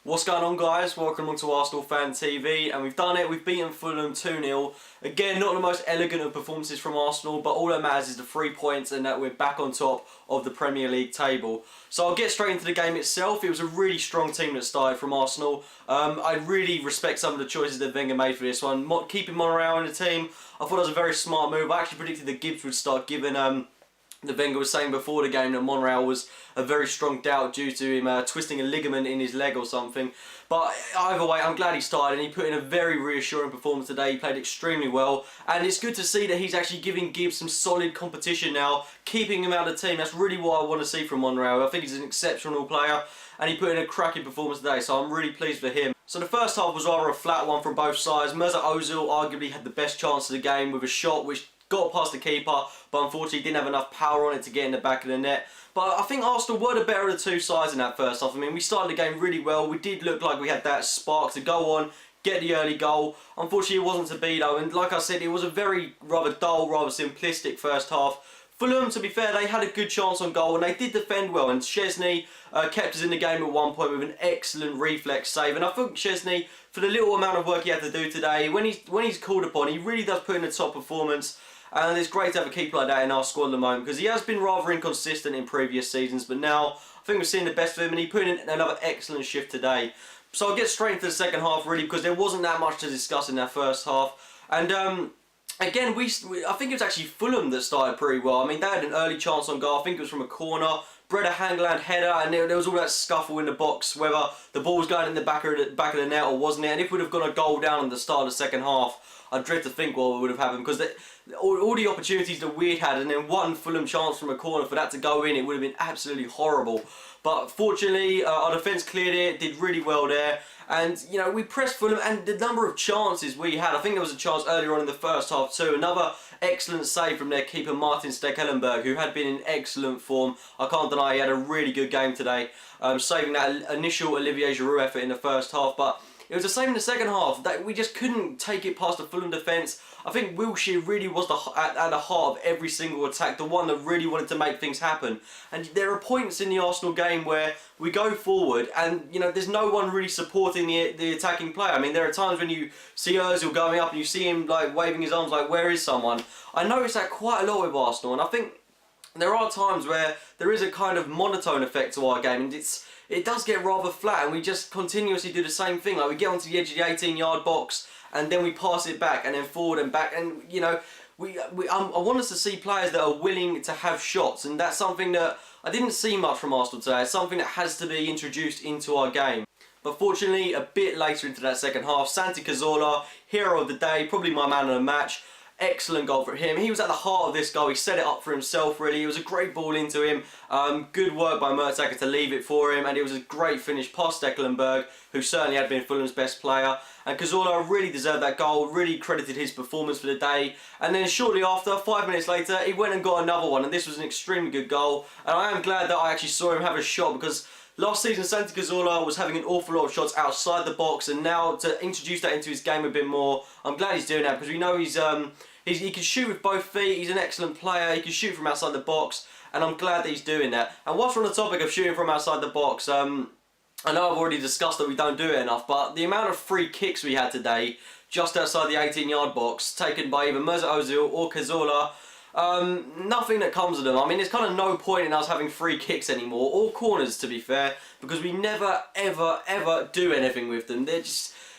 What's going on, guys? Welcome on to Arsenal Fan TV, and we've done it. We've beaten Fulham 2-0. Again, not the most elegant of performances from Arsenal, but all that matters is the 3 points and that we're back on top of the Premier League table. So I'll get straight into the game itself. It was a really strong team that started from Arsenal. I really respect some of the choices that Wenger made for this one. Keeping Monreal in the team, I thought it was a very smart move. I actually predicted that Gibbs would start, given the Wenger was saying before the game that Monreal was a very strong doubt due to him twisting a ligament in his leg or something. But either way, I'm glad he started, and he put in a very reassuring performance today. He played extremely well, and it's good to see that he's actually giving Gibbs some solid competition now, keeping him out of the team. That's really what I want to see from Monreal. I think he's an exceptional player, and he put in a cracking performance today, so I'm really pleased for him. So the first half was rather a flat one from both sides. Mesut Ozil arguably had the best chance of the game with a shot which got past the keeper, but unfortunately didn't have enough power on it to get in the back of the net. But I think Arsenal were the better of the two sides in that first half. I mean, we started the game really well. We did look like we had that spark to go on, get the early goal. Unfortunately, it wasn't to be though. And like I said, it was a rather dull, rather simplistic first half. Fulham, to be fair, they had a good chance on goal and they did defend well. And Szczesny kept us in the game at one point with an excellent reflex save. And I think Szczesny, for the little amount of work he had to do today, when he's called upon, he really does put in a top performance. And it's great to have a keeper like that in our squad at the moment, because he has been rather inconsistent in previous seasons, but now I think we're seeing the best of him, and he put in another excellent shift today. So I'll get straight into the second half really, because there wasn't that much to discuss in that first half. And again, I think it was actually Fulham that started pretty well. I mean, they had an early chance on goal. I think it was from a corner. Breda Hangland header, and there was all that scuffle in the box, whether the ball was going in the back of the net or wasn't it. And if we'd have got a goal down at the start of the second half, I dread to think what would have happened, because all the opportunities that we'd had, and then one Fulham chance from a corner for that to go in, it would have been absolutely horrible. But fortunately, our defence cleared it, did really well there. And, you know, we pressed Fulham, and the number of chances we had, I think there was a chance earlier on in the first half too. Another excellent save from their keeper, Martin Stekelenburg, who had been in excellent form. I can't deny he had a really good game today, saving that initial Olivier Giroud effort in the first half. But it was the same in the second half, that we just couldn't take it past the Fulham defence. I think Wilshere really was at the heart of every single attack, the one that really wanted to make things happen. And there are points in the Arsenal game where we go forward and, you know, there's no one really supporting the attacking player. I mean, there are times when you see Ozil going up and you see him like waving his arms like, where is someone? I notice that quite a lot with Arsenal, and I think there are times where there is a kind of monotone effect to our game, and it does get rather flat, and we just continuously do the same thing. Like, we get onto the edge of the 18-yard box, and then we pass it back, and then forward and back, and, you know, I want us to see players that are willing to have shots, and that's something that I didn't see much from Arsenal today. It's something that has to be introduced into our game. But fortunately, a bit later into that second half, Santi Cazorla, hero of the day, probably my man of the match. Excellent goal for him. He was at the heart of this goal. He set it up for himself, really. It was a great ball into him. Good work by Mertesacker to leave it for him. And it was a great finish past Stekelenburg, who certainly had been Fulham's best player. And Cazorla really deserved that goal, really credited his performance for the day. And then shortly after, 5 minutes later, he went and got another one. And this was an extremely good goal. And I am glad that I actually saw him have a shot, because last season, Santi Cazorla was having an awful lot of shots outside the box, and now to introduce that into his game a bit more, I'm glad he's doing that, because we know he can shoot with both feet. He's an excellent player. He can shoot from outside the box, and I'm glad that he's doing that. And whilst we're on the topic of shooting from outside the box, I know I've already discussed that we don't do it enough, but the amount of free kicks we had today, just outside the 18-yard box, taken by either Mesut Ozil or Cazorla, nothing that comes of them. I mean, there's kind of no point in us having free kicks anymore, or corners to be fair, because we never, ever do anything with them.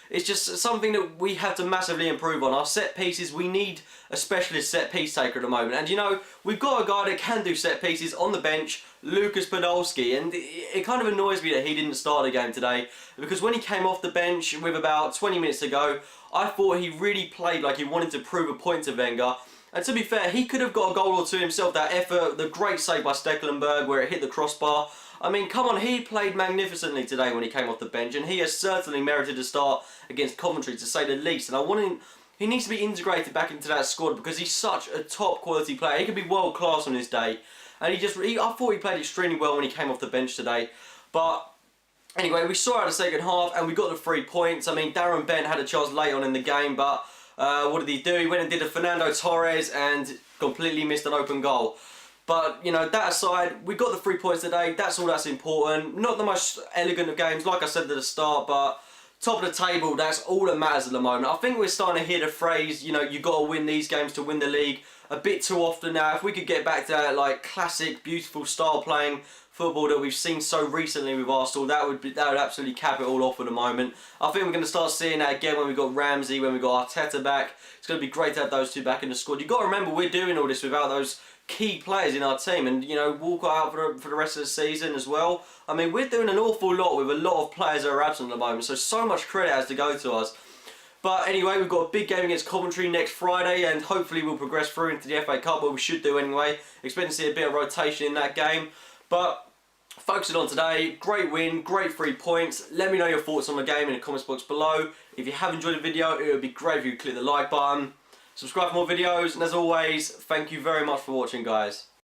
It's just something that we have to massively improve on. Our set pieces, we need a specialist set piece taker at the moment. And you know, we've got a guy that can do set pieces on the bench, Lucas Podolski, and it kind of annoys me that he didn't start the game today, because when he came off the bench with about 20 minutes to go, I thought he really played like he wanted to prove a point to Wenger. And to be fair, he could have got a goal or two himself. That effort, the great save by Stekelenburg where it hit the crossbar. I mean, come on, he played magnificently today when he came off the bench, and he has certainly merited a start against Coventry, to say the least. And he needs to be integrated back into that squad, because he's such a top quality player. He could be world class on his day, and I thought he played extremely well when he came off the bench today. But anyway, we saw out the second half, and we got the 3 points. I mean, Darren Bent had a chance late on in the game, but what did he do? He went and did a Fernando Torres and completely missed an open goal. But, you know, that aside, we got the 3 points today. That's all that's important. Not the most elegant of games, like I said at the start, but top of the table, that's all that matters at the moment. I think we're starting to hear the phrase, you know, you got to win these games to win the league a bit too often now. If we could get back to that, like, classic, beautiful style playing football that we've seen so recently with Arsenal, that would absolutely cap it all off at the moment. I think we're going to start seeing that again when we've got Ramsey, when we've got Arteta back. It's going to be great to have those two back in the squad. You've got to remember, we're doing all this without those key players in our team, and you know, Walker out for the rest of the season as well. I mean, we're doing an awful lot with a lot of players that are absent at the moment, so much credit has to go to us. But anyway, we've got a big game against Coventry next Friday, and hopefully we'll progress through into the FA Cup, but we should do anyway. Expect to see a bit of rotation in that game. But focusing on today, great win, great 3 points. Let me know your thoughts on the game in the comments box below. If you have enjoyed the video, it would be great if you could click the like button. Subscribe for more videos, and as always, thank you very much for watching, guys.